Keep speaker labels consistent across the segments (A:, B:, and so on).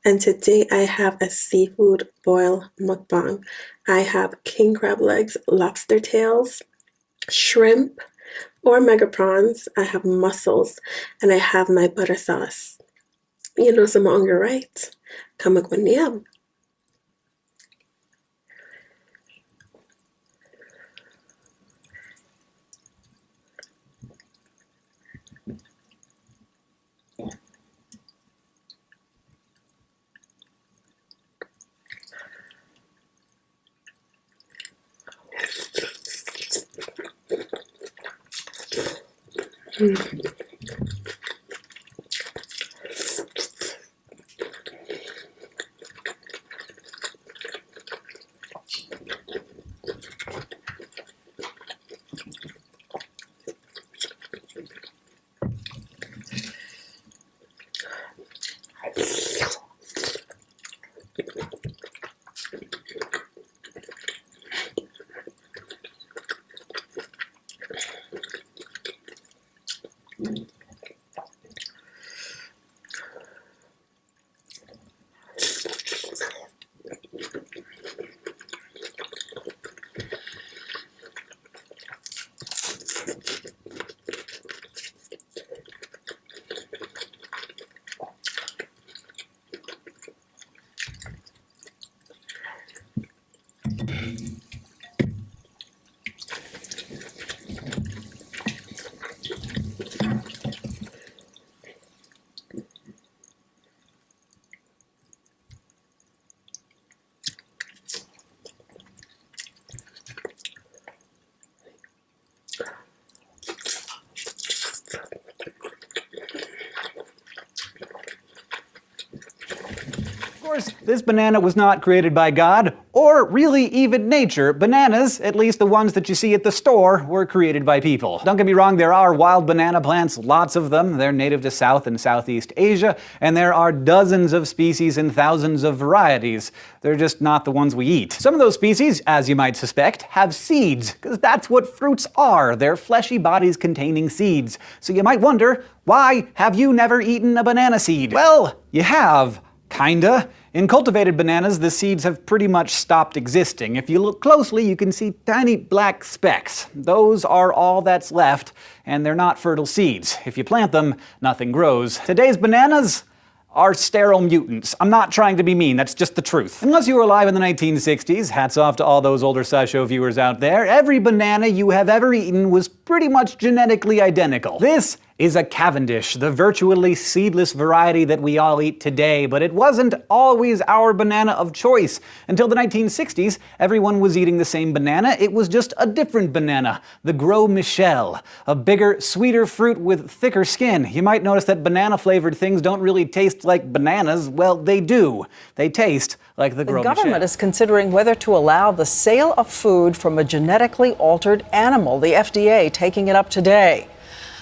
A: and today I have a seafood boil mukbang. I have king crab legs, lobster tails, shrimp, or mega prawns. I have mussels, and I have my butter sauce. You know some on your right. Come with me.
B: This banana was not created by God, or really even nature. Bananas, at least the ones that you see at the store, were created by people. Don't get me wrong, there are wild banana plants, lots of them. They're native to South and Southeast Asia, and there are dozens of species and thousands of varieties. They're just not the ones we eat. Some of those species, as you might suspect, have seeds, because that's what fruits are. They're fleshy bodies containing seeds. So you might wonder, why have you never eaten a banana seed? Well, you have. Kinda. In cultivated bananas, the seeds have pretty much stopped existing. If you look closely, you can see tiny black specks. Those are all that's left, and they're not fertile seeds. If you plant them, nothing grows. Today's bananas are sterile mutants. I'm not trying to be mean, that's just the truth. Unless you were alive in the 1960s, hats off to all those older SciShow viewers out there, every banana you have ever eaten was pretty much genetically identical. This is a Cavendish, the virtually seedless variety that we all eat today, but it wasn't always our banana of choice. Until the 1960s, everyone was eating the same banana, it was just a different banana, the Gros Michel, a bigger, sweeter fruit with thicker skin. You might notice that banana-flavored things don't really taste like bananas. Well, they do. They taste like the Gros Michel.
C: The government is considering whether to allow the sale of food from a genetically altered animal, the FDA taking it up today.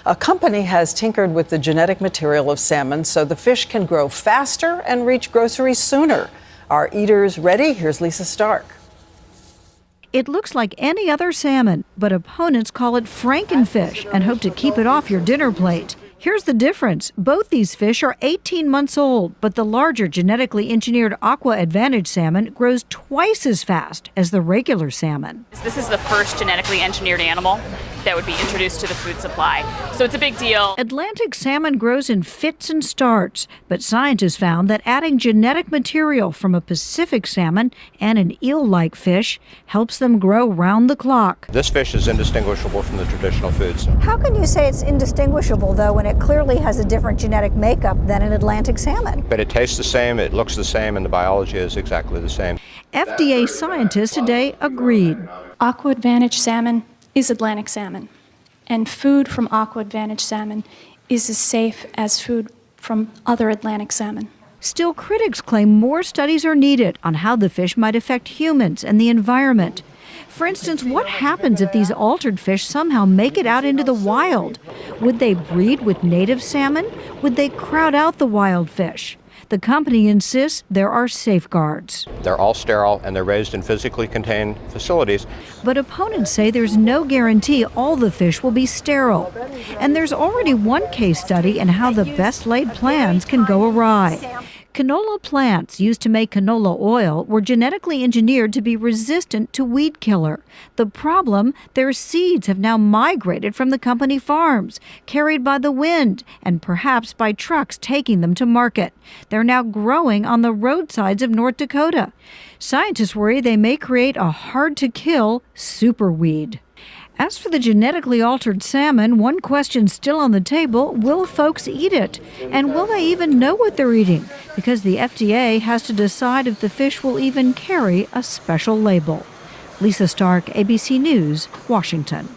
C: A company has tinkered with the genetic material of salmon so the fish can grow faster and reach groceries sooner. Are eaters ready? Here's Lisa Stark.
D: It looks like any other salmon, but opponents call it Frankenfish and hope to keep it off your dinner plate. Here's the difference. Both these fish are 18 months old, but the larger genetically engineered Aqua Advantage salmon grows twice as fast as the regular salmon.
E: This is the first genetically engineered animal that would be introduced to the food supply. So it's a big deal.
D: Atlantic salmon grows in fits and starts, but scientists found that adding genetic material from a Pacific salmon and an eel-like fish helps them grow round the clock.
F: This fish is indistinguishable from the traditional foods.
G: How can you say it's indistinguishable, though, when it clearly has a different genetic makeup than an Atlantic salmon?
F: But it tastes the same, it looks the same, and the biology is exactly the same.
D: FDA scientists today agreed.
H: Aqua Advantage salmon is Atlantic salmon, and food from Aqua Advantage salmon is as safe as food from other Atlantic salmon.
D: Still, critics claim more studies are needed on how the fish might affect humans and the environment. For instance, what happens if these altered fish somehow make it out into the wild? Would they breed with native salmon? Would they crowd out the wild fish? The company insists there are safeguards.
F: They're all sterile and they're raised in physically contained facilities.
D: But opponents say there's no guarantee all the fish will be sterile. And there's already one case study in how the best laid plans can go awry. Canola plants used to make canola oil were genetically engineered to be resistant to weed killer. The problem, their seeds have now migrated from the company farms, carried by the wind, and perhaps by trucks taking them to market. They're now growing on the roadsides of North Dakota. Scientists worry they may create a hard-to-kill superweed. As for the genetically altered salmon, one question still on the table: will folks eat it? And will they even know what they're eating? Because the FDA has to decide if the fish will even carry a special label. Lisa Stark, ABC News, Washington.